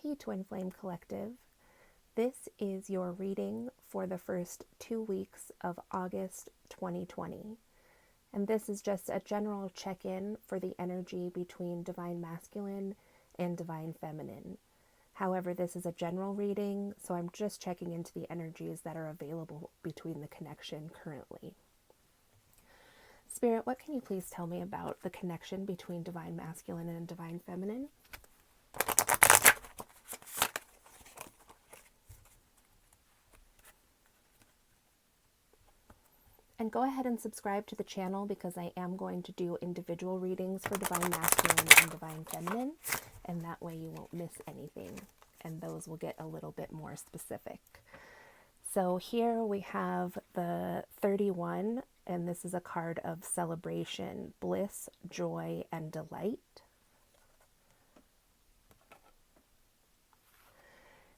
Hey Twin Flame Collective. This is your reading for the first 2 weeks of August 2020. And this is just a general check-in for the energy between Divine Masculine and Divine Feminine. However, this is a general reading, so I'm just checking into the energies that are available between the connection currently. Spirit, what can you please tell me about the connection between Divine Masculine and Divine Feminine? And go ahead and subscribe to the channel because I am going to do individual readings for Divine Masculine and Divine Feminine, and that way you won't miss anything, and those will get a little bit more specific. So here we have the 31, and this is a card of celebration, bliss, joy, and delight.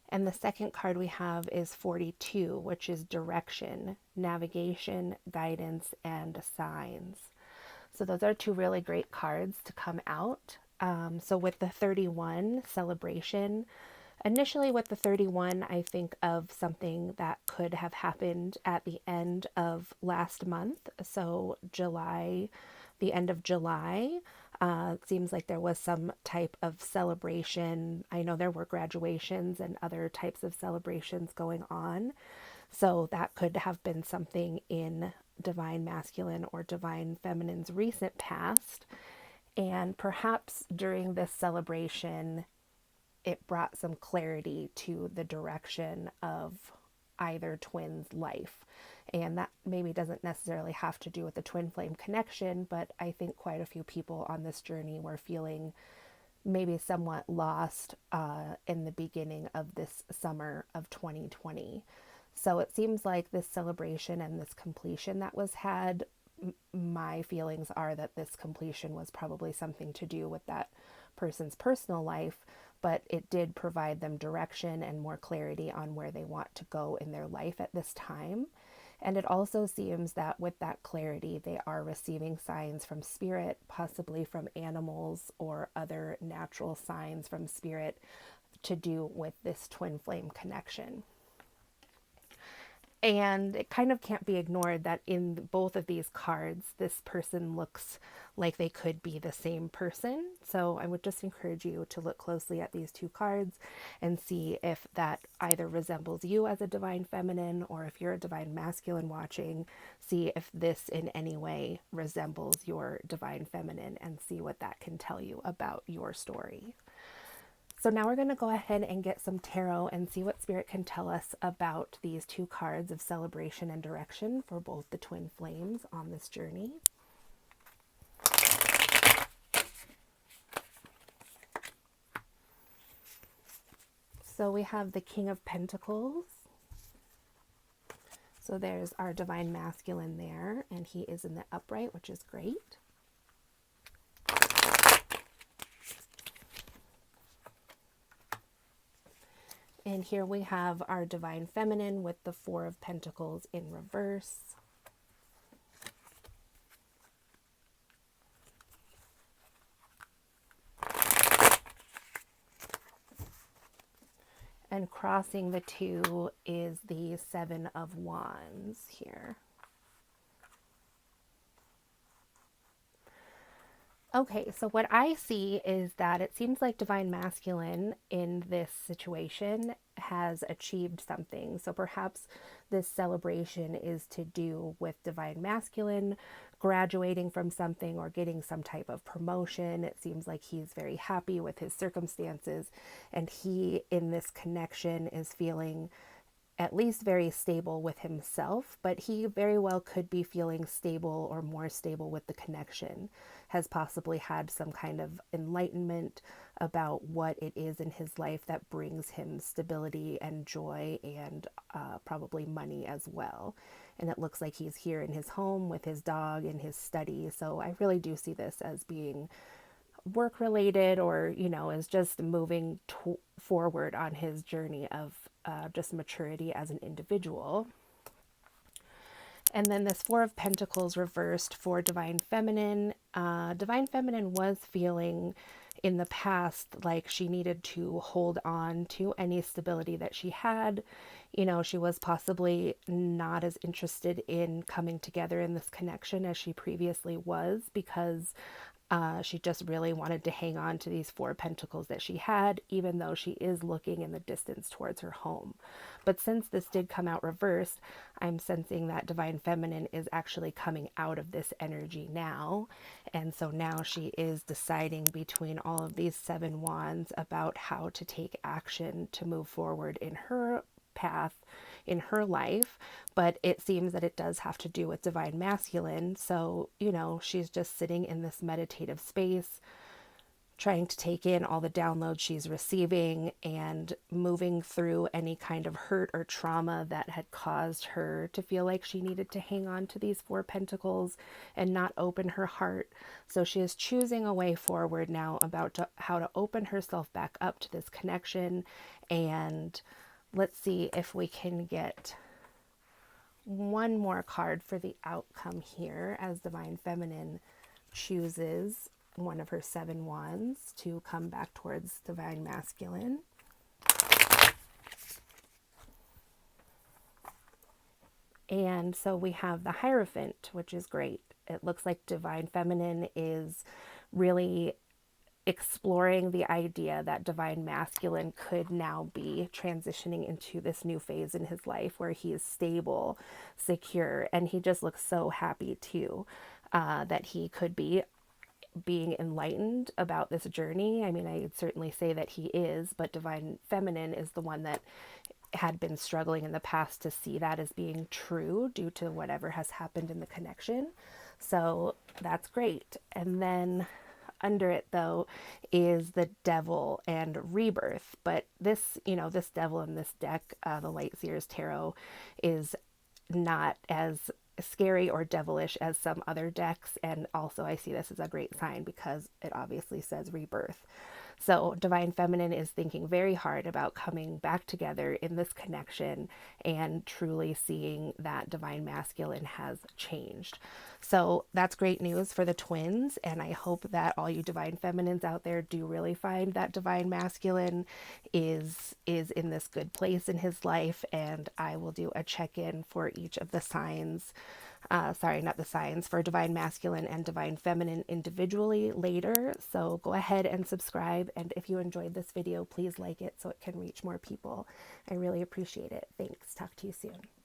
And the second card we have is 42, which is direction, navigation, guidance, and signs. So those are two really great cards to come out. So with the 31, celebration, initially with the 31, I think of something that could have happened at the end of last month. So July, the end of July. It seems like there was some type of celebration. I know there were graduations and other types of celebrations going on. So that could have been something in Divine Masculine or Divine Feminine's recent past. And perhaps during this celebration, it brought some clarity to the direction of either twin's life. And that maybe doesn't necessarily have to do with the twin flame connection, but I think quite a few people on this journey were feeling maybe somewhat lost in the beginning of this summer of 2020. So it seems like this celebration and this completion that was had, my feelings are that this completion was probably something to do with that person's personal life, but it did provide them direction and more clarity on where they want to go in their life at this time. And it also seems that with that clarity, they are receiving signs from spirit, possibly from animals or other natural signs from spirit to do with this twin flame connection. And it kind of can't be ignored that in both of these cards, this person looks like they could be the same person. So I would just encourage you to look closely at these two cards and see if that either resembles you as a Divine Feminine, or if you're a Divine Masculine watching, see if this in any way resembles your Divine Feminine and see what that can tell you about your story. So now we're going to go ahead and get some tarot and see what Spirit can tell us about these two cards of celebration and direction for both the twin flames on this journey. So we have the King of Pentacles. So there's our Divine Masculine there, and he is in the upright, which is great. And here we have our Divine Feminine with the Four of Pentacles in reverse. And crossing the two is the Seven of Wands here. Okay, so what I see is that it seems like Divine Masculine in this situation has achieved something. So perhaps this celebration is to do with Divine Masculine graduating from something or getting some type of promotion. It seems like he's very happy with his circumstances, and he in this connection is feeling at least very stable with himself, but he very well could be feeling stable or more stable with the connection, has possibly had some kind of enlightenment about what it is in his life that brings him stability and joy and probably money as well. And it looks like he's here in his home with his dog and his study. So I really do see this as being work related, or, you know, is just moving forward on his journey of just maturity as an individual. And then this Four of Pentacles reversed for Divine Feminine. Divine Feminine was feeling in the past, like she needed to hold on to any stability that she had. You know, she was possibly not as interested in coming together in this connection as she previously was, because she just really wanted to hang on to these four pentacles that she had, even though she is looking in the distance towards her home. But since this did come out reversed, I'm sensing that divine feminine is actually coming out of this energy now. And so now she is deciding between all of these seven wands about how to take action to move forward in her path in her life. But it seems that it does have to do with divine masculine. So, you know, she's just sitting in this meditative space, trying to take in all the downloads she's receiving and moving through any kind of hurt or trauma that had caused her to feel like she needed to hang on to these four pentacles and not open her heart. So she is choosing a way forward now about how to open herself back up to this connection. And let's see if we can get one more card for the outcome here, as divine feminine chooses one of her seven wands to come back towards divine masculine. And so we have the Hierophant, which is great. It looks like divine feminine is really exploring the idea that divine masculine could now be transitioning into this new phase in his life where he is stable, secure, and he just looks so happy too, that he could be being enlightened about this journey. I mean, I would certainly say that he is, but divine feminine is the one that had been struggling in the past to see that as being true due to whatever has happened in the connection. So that's great. And then under it though is the Devil and Rebirth. But this, you know, this Devil in this deck, the Light Seers Tarot, is not as scary or devilish as some other decks. And also I see this as a great sign because it obviously says rebirth. So divine feminine is thinking very hard about coming back together in this connection and truly seeing that divine masculine has changed. So that's great news for the twins, and I hope that all you divine feminines out there do really find that divine masculine is in this good place in his life. And I will do a check-in for each of the signs, sorry, not the signs, for divine masculine and divine feminine individually later. So go ahead and subscribe, and if you enjoyed this video, please like it so it can reach more people. I really appreciate it. Thanks. Talk to you soon.